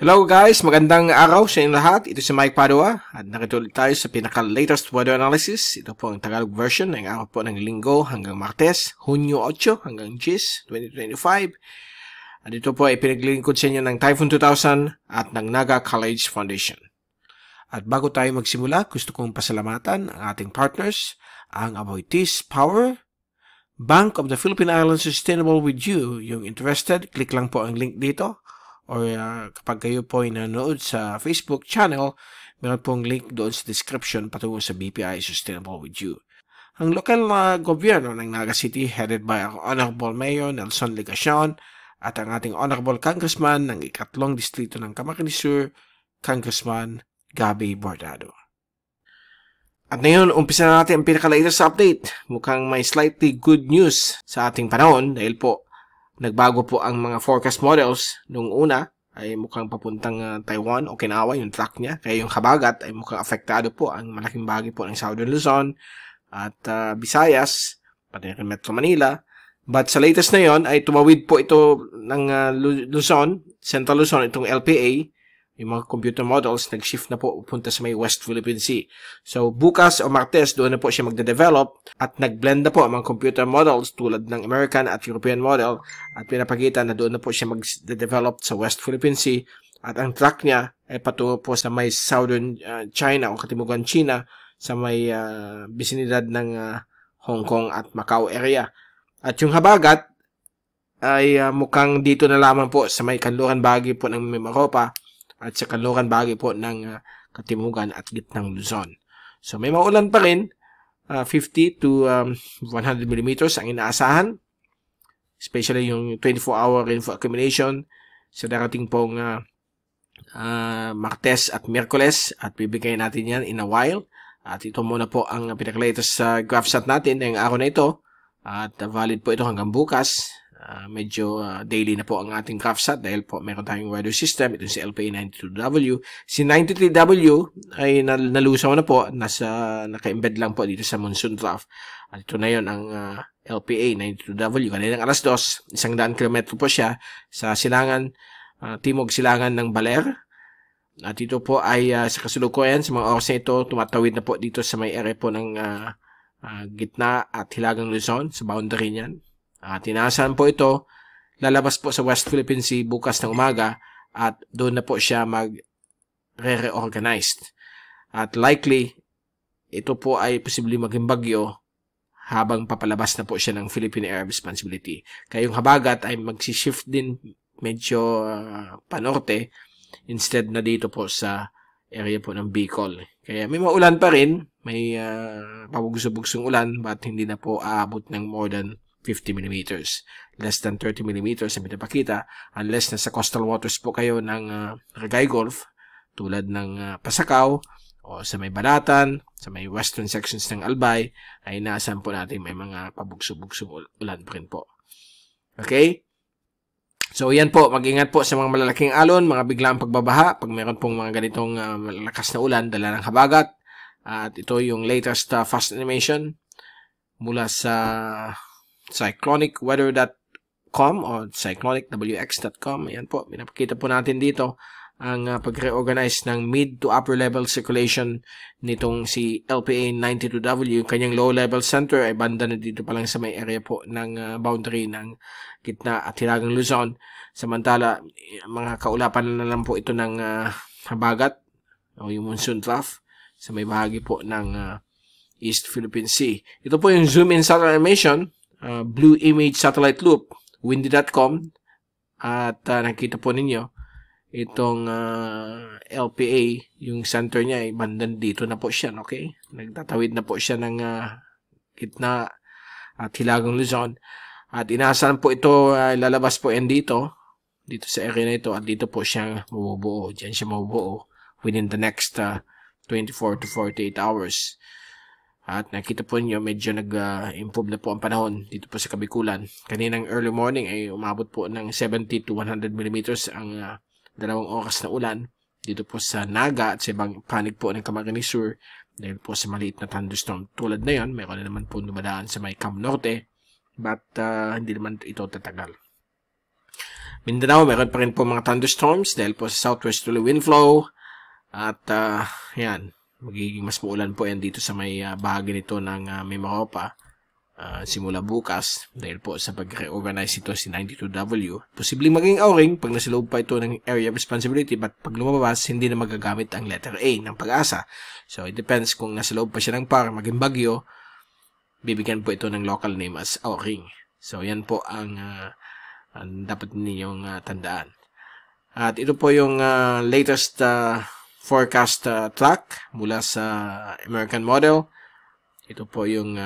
Hello guys, magandang araw sa inyong lahat. Ito si Mike Padua at nakituloy tayo sa pinaka-latest weather analysis. Ito po ang Tagalog version ng araw po ng Linggo hanggang Martes, Hunyo 8 hanggang 10, 2025. At ito po ay pinaglilingkod sa inyo ng Typhoon 2000 at ng Naga College Foundation. At bago tayo magsimula, gusto kong pasalamatan ang ating partners, ang Aboitiz Power, Bank of the Philippine Islands Sustainable with You. Yung interested, click lang po ang link dito. Or kapag kayo po ay nanonood sa Facebook channel, meron pong link doon sa description patungo sa BPI Sustainable with You. Ang lokal na gobyerno ng Naga City headed by ang Honorable Mayor Nelson Legacion at ang ating Honorable Congressman ng ikatlong distrito ng Camarines Sur, Congressman Gabby Bordado. At ngayon, umpisa na natin ang pinaka-latest update. Mukhang may slightly good news sa ating panahon dahil po nagbago po ang mga forecast models. Nung una ay mukhang papuntang Taiwan, Okinawa, yung track niya. Kaya yung habagat ay mukhang apektado po ang malaking bahagi po ng Southern Luzon at Visayas, pati rin Metro Manila. But sa latest na yon ay tumawid po ito ng Luzon, Central Luzon, itong LPA. Yung mga computer models, nag-shift na po punta sa may West Philippine Sea. So, bukas o Martes, doon na po siya magde-develop at nag-blend na po ang mga computer models tulad ng American at European model at pinapakita na doon na po siya magde-develop sa West Philippine Sea at ang track niya ay patungo po sa may Southern China o Katimugan China sa may bisinidad ng Hong Kong at Macau area. At yung habagat ay mukhang dito na lamang po sa may kanluran bahagi po ng Mimaropa at sa kanluran bahagi po ng Katimugan at Gitnang Luzon. So may maulan pa rin, 50 to 100 millimeters ang inaasahan, especially yung 24-hour rainfall accumulation sa darating pong Martes at Miyerkules at bibigay natin yan in a while. At ito muna po ang pinaka-latest GraphSat natin ngayong araw na ito at valid po ito hanggang bukas. Medyo daily na po ang ating GraphSat dahil po meron tayong weather system. Ito si LPA92W. Si 93W ay nalusaw na po. Naka-embed lang po dito sa monsoon trough. At ito na yun ang LPA92W. Kaninang alas 2, 100 kilometro po siya sa silangan, timog silangan ng Baler. At ito po ay sa kasalukuyan, sa mga oras na ito, tumatawid na po dito sa may area po ng gitna at hilagang Luzon, sa boundary niyan. Tinaasahan po ito, lalabas po sa West Philippine Sea bukas ng umaga at doon na po siya mag-reorganized. At likely, ito po ay posibleng maging bagyo habang papalabas na po siya ng Philippine Air Responsibility. Kaya yung habagat ay magsishift din medyo panorte instead na dito po sa area po ng Bicol. Kaya may maulan pa rin, may pabugso-bugsong ulan but hindi na po aabot ng more than 50 millimeters. Less than 30 millimeters ang pinapakita unless nasa coastal waters po kayo ng Regay Gulf tulad ng Pasakaw o sa may Balatan, sa may western sections ng Albay ay inaasahan po natin may mga pabugso-bugsong ulan pa rin po. Okay? So yan po, mag-ingat po sa mga malalaking alon, mga biglaang pagbabaha pag meron pong mga ganitong malalakas na ulan dala ng habagat. At ito yung latest fast animation mula sa cyclonicweather.com o cyclonicwx.com. Ayan po, pinapakita po natin dito ang pag-reorganize ng mid to upper level circulation nitong si LPA92W. Yung kanyang low level center ay banda na dito pa lang sa may area po ng boundary ng gitna at hilagang Luzon. Samantala, mga kaulapan na lang po ito ng habagat o yung monsoon trough sa may bahagi po ng East Philippine Sea. Ito po yung zoom in satellite animation. Blue Image Satellite Loop, windy.com at nakita po ninyo itong LPA, yung center niya ay bandan dito na po siya, okay? Nagtatawid na po siya ng gitna at hilagang Luzon at inaasahan po ito lalabas po yan dito sa area na ito at dito po siya mabubuo, dyan siya mabubuo within the next 24 to 48 hours. At nakita po niyo medyo nag-improve na po ang panahon dito po sa Kabikulan. Kaninang early morning ay umabot po ng 70 to 100 millimeters ang 2 oras na ulan dito po sa Naga at sa ibang panig po ng Camarines Sur dahil po sa maliit na thunderstorm. Tulad na yon, mayroon na naman po dumadaan sa may Cam Norte but hindi naman ito tatagal. Mindanao, meron pa rin po mga thunderstorms dahil po sa southwesterly wind flow. At yan, magiging mas maulan po yan dito sa may bahagi nito ng Mimaropa. Simula bukas dahil po sa pag-reorganize ito si 92W. Posibleng maging ouring pag nasa loob pa ito ng area of responsibility, but pag lumabas, hindi na magagamit ang letter A ng Pag-asa. So, it depends kung nasa loob pa siya ng PAR, maging bagyo, bibigyan po ito ng local name as ouring. So, yan po ang dapat ninyong tandaan. At ito po yung latest forecast track mula sa American model. Ito po yung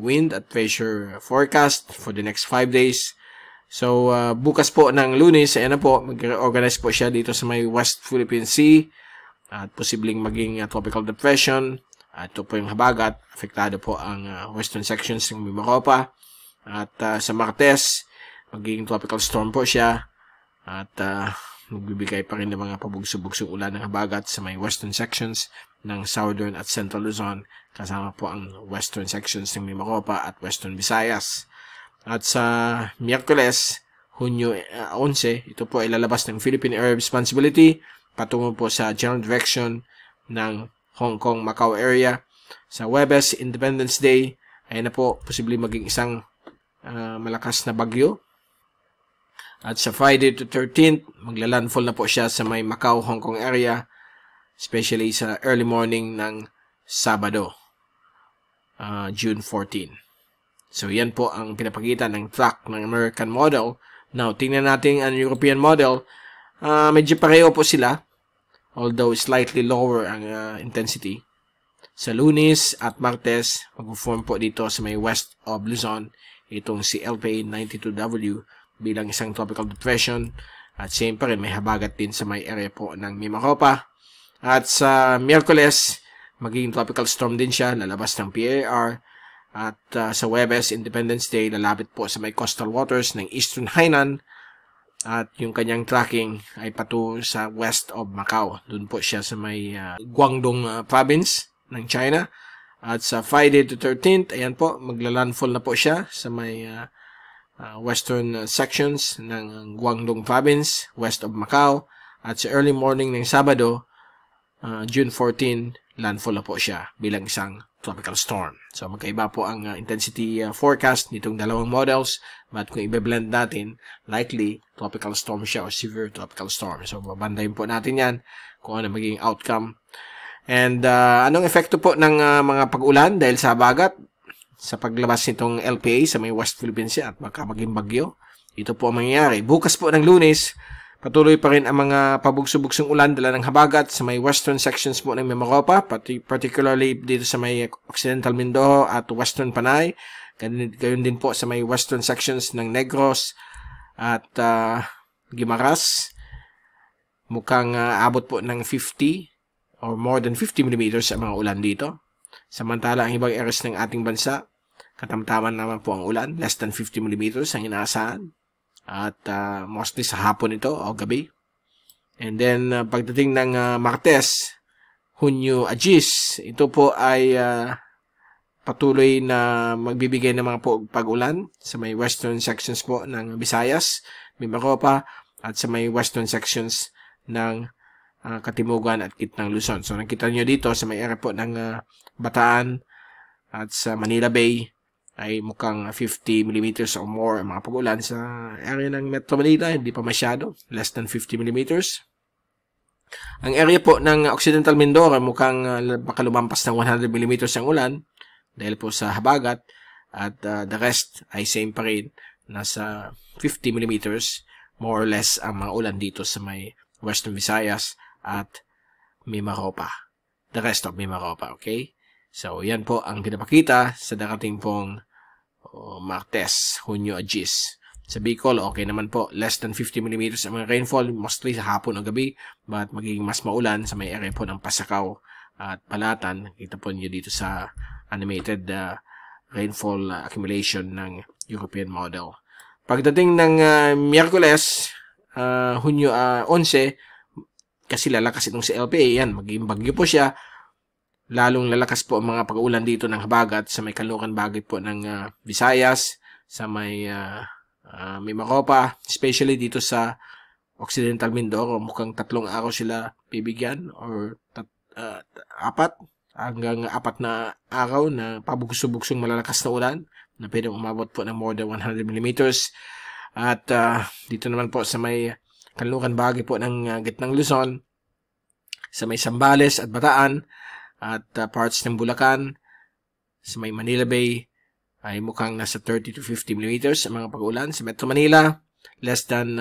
wind at pressure forecast for the next 5 days. So, bukas po ng Lunes, ayan na po, mag-organize po siya dito sa may West Philippine Sea at posibleng maging tropical depression. At ito po yung habagat. Apektado po ang western sections ng Mimaropa. At sa Martes, magiging tropical storm po siya. At magbibigay pa rin ng mga pabugso-bugsong ulan ng habagat sa may western sections ng Southern at Central Luzon, kasama po ang western sections ng Mimaropa at Western Visayas. At sa Miyerkules, Hunyo 11, ito po ay lalabas ng Philippine Area Responsibility patungo po sa general direction ng Hong Kong, Macau area. Sa Huwebes, Independence Day, ay na po, posibleng maging isang malakas na bagyo. At sa Friday to 13th, maglalandfall na po siya sa may Macau, Hong Kong area, especially sa early morning ng Sabado, June 14. So, yan po ang pinapakita ng track ng American model. Now, tingnan natin ang European model. Medyo pareho po sila, although slightly lower ang intensity. Sa Lunes at Martes, mag-form po dito sa may west of Luzon itong si LPA 92W bilang isang tropical depression. At same pa rin, may habagat din sa may area po ng Mimaropa. At sa Miyerkules, magiging tropical storm din siya, lalabas ng PAR. At sa Huwebes, Independence Day, lalapit po sa may coastal waters ng Eastern Hainan. At yung kanyang tracking ay patungo sa west of Macau. Doon po siya sa may Guangdong province ng China. At sa Friday to 13th, ayan po, maglalandfall na po siya sa may western sections ng Guangdong province, west of Macau. At sa early morning ng Sabado, June 14, landfall na po siya bilang isang tropical storm. So, magkaiba po ang intensity forecast nitong dalawang models. But kung i-blend natin, likely tropical storm siya o severe tropical storm. So, babandayin po natin yan kung ano magiging outcome. And anong epekto po ng mga pag-ulan dahil sa habagat sa paglabas nitong LPA sa may West Philippine Sea at baka maging bagyo? Ito po ang mangyayari. Bukas po ng Lunes, patuloy pa rin ang mga pabugso-bugsong ulan dala ng habagat sa may western sections po ng Mimaropa, particularly dito sa may Occidental Mindoro at Western Panay. Gayon din po sa may western sections ng Negros at Guimaras. Mukhang abot po ng 50 or more than 50 mm ang mga ulan dito. Samantala, ang ibang areas ng ating bansa, katamtaman naman po ang ulan, less than 50 mm ang inaasahan. At mostly sa hapon ito o gabi. And then, pagdating ng Martes, Hunyo Agis, ito po ay patuloy na magbibigay ng mga pag-ulan sa may western sections po ng Visayas, Mimaropa, at sa may western sections ng Katimugan at Gitnang Luzon. So, nakita nyo dito sa may area po ng Bataan at sa Manila Bay, ay mukhang 50 mm or more ang mga pag-ulan. Sa area ng Metro Manila, hindi pa masyado, less than 50 mm. Ang area po ng Occidental Mindoro, mukhang baka lumampas ng 100 mm ang ulan dahil po sa habagat, at the rest ay same pa rin, nasa 50 mm more or less ang mga ulan dito sa may Western Visayas at Mimaropa, the rest of Mimaropa. Okay, so yan po ang pinapakita sa darating pong Martes, Hunyo Agis. Sa Bicol, okay naman po, less than 50 mm ang mga rainfall, mostly sa hapon o gabi, but magiging mas maulan sa may area po ng Pasakaw at Palatan. Kita po nyo dito sa animated rainfall accumulation ng European model. Pagdating ng Miyerkules, Hunyo 11, kasi lalakas itong si LPA, yan, magiging bagyo po siya. Lalong lalakas po ang mga pag-ulan dito ng habagat sa may Caloocan Bagit po ng Visayas, sa may Mimaropa, especially dito sa Occidental Mindoro, mukhang 3 araw sila bibigyan or 4 hanggang 4 na araw na pabugso-bugsong malalakas na ulan na pwedeng umabot po ng more than 100 millimeters. At dito naman po sa may kanluran bahagi po ng gitnang Luzon, sa may Zambales at Bataan at parts ng Bulacan, sa may Manila Bay ay mukhang nasa 30 to 50 millimeters ang mga pag-ulan. Sa Metro Manila, less than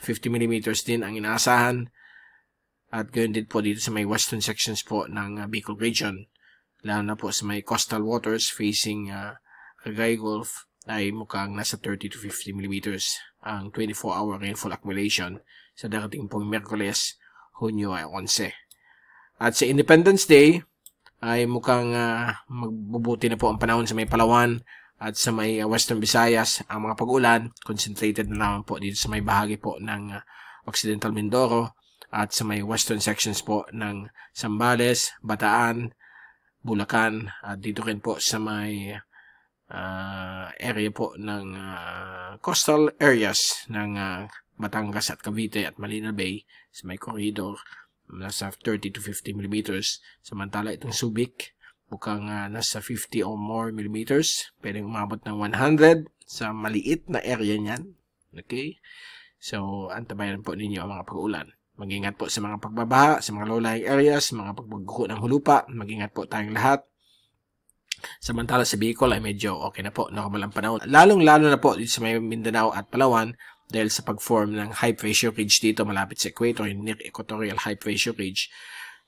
50 millimeters din ang inaasahan. At ganoon din po dito sa may western sections po ng Bicol region. Lalo na po sa may coastal waters facing Cagayan Gulf ay mukhang nasa 30 to 50 millimeters ang 24-hour rainfall accumulation sa darating pong Miyerkules, Hunyo 11. At sa Independence Day ay mukhang magbubuti na po ang panahon sa may Palawan at sa may Western Visayas. Ang mga pag-ulan concentrated na naman po dito sa may bahagi po ng Occidental Mindoro at sa may western sections po ng Zambales, Bataan, Bulacan at dito rin po sa may area po ng coastal areas ng Batangas at Cavite at Manila Bay sa may corridor nasa 30 to 50 millimeters. Samantala itong Subic mukhang nasa 50 or more millimeters. Pwedeng umabot ng 100 sa maliit na area niyan. Okay? So, antabayan po ninyo ang mga pag-ulan. Mag-ingat po sa mga pagbabaha, sa mga low-lying areas, mga pagbaguho ng hulupa. Mag-ingat po tayong lahat. Samantala sa Bicol ay medyo okay na po, normal ang panahon. Lalong-lalo na po dito sa may Mindanao at Palawan dahil sa pag-form ng high pressure ridge dito malapit sa equator, yung near equatorial high pressure ridge.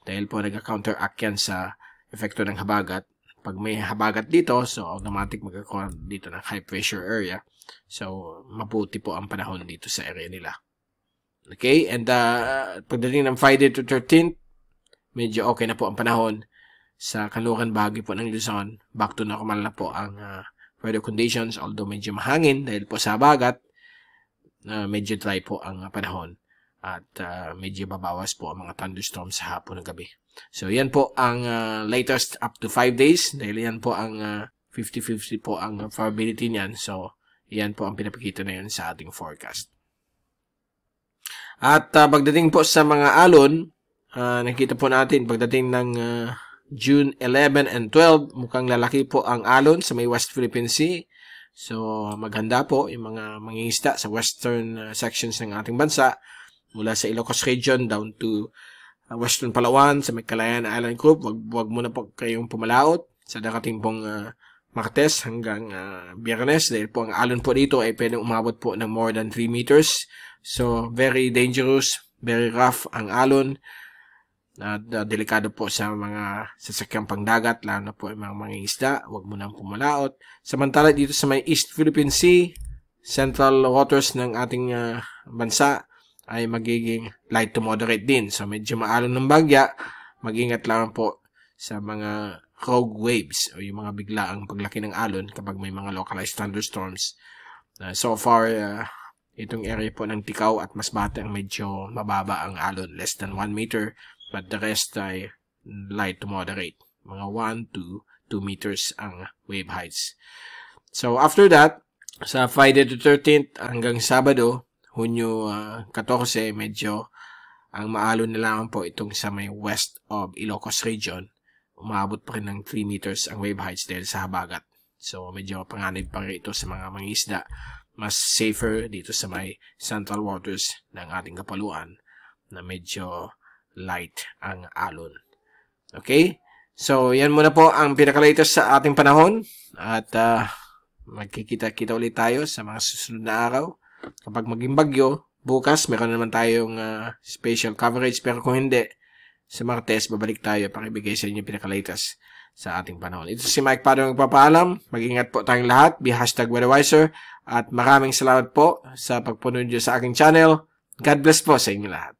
Dahil po nag-counteract yan sa epekto ng habagat. Pag may habagat dito, so automatic magkakaroon dito ng high pressure area. So, mabuti po ang panahon dito sa area nila. Okay, and pagdating ng Friday to 13th, medyo okay na po ang panahon sa kanluran bahagi po ng Luzon. Back to normal na po ang weather conditions, although medyo mahangin dahil po sa habagat, medyo dry po ang panahon at medyo babawas po ang mga thunderstorms sa hapon ng gabi. So, yan po ang latest up to 5 days dahil yan po ang 50-50 po ang probability niyan. So, yan po ang pinapakita na yun sa ating forecast. At pagdating po sa mga alon, nakita po natin pagdating ng June 11 and 12, mukhang lalaki po ang alon sa may West Philippine Sea. So, maghanda po yung mga mangingisda sa western sections ng ating bansa mula sa Ilocos Region down to Western Palawan, sa may Calayan Island Group. Wag muna po kayong pumalaot sa darating pong Martes hanggang Biyernes dahil po ang alon po dito ay pwedeng umabot po ng more than 3 meters. So, very dangerous, very rough ang alon. Delikado po sa mga sasakyang pangdagat, lalo na po yung mga isda. Huwag mo nang pumalaot. Samantala dito sa may East Philippine Sea, central waters ng ating bansa ay magiging light to moderate din. So, medyo maalon ng bagya. Mag-ingat lang po sa mga rogue waves o yung mga biglaang paglaki ng alon kapag may mga localized thunderstorms. So far, itong area po ng Ticao at Masbate ang medyo mababa ang alon, less than 1 meter, but the rest ay light to moderate. Mga 1 to 2 meters ang wave heights. So after that, sa Friday to 13th hanggang Sabado, Hunyo 14, medyo ang maalon na lang po itong sa may west of Ilocos Region. Umabot pa rin ng 3 meters ang wave heights dahil sa habagat. So medyo panganib pa rin ito sa mga mangisda. Mas safer dito sa may central waters ng ating kapaluan na medyo light ang alon. Okay? So, yan muna po ang pinaka-latest sa ating panahon. At magkikita-kita ulit tayo sa mga susunod na araw. Kapag maging bagyo, bukas meron naman tayong special coverage. Pero kung hindi, sa Martes, babalik tayo para ibigay sa inyo pinaka-latest sa ating panahon. Ito si Mike Pado magpapaalam. Mag-ingat po tayong lahat. Be #weatherwiser. At maraming salamat po sa pagpunod nyo sa aking channel. God bless po sa inyo lahat.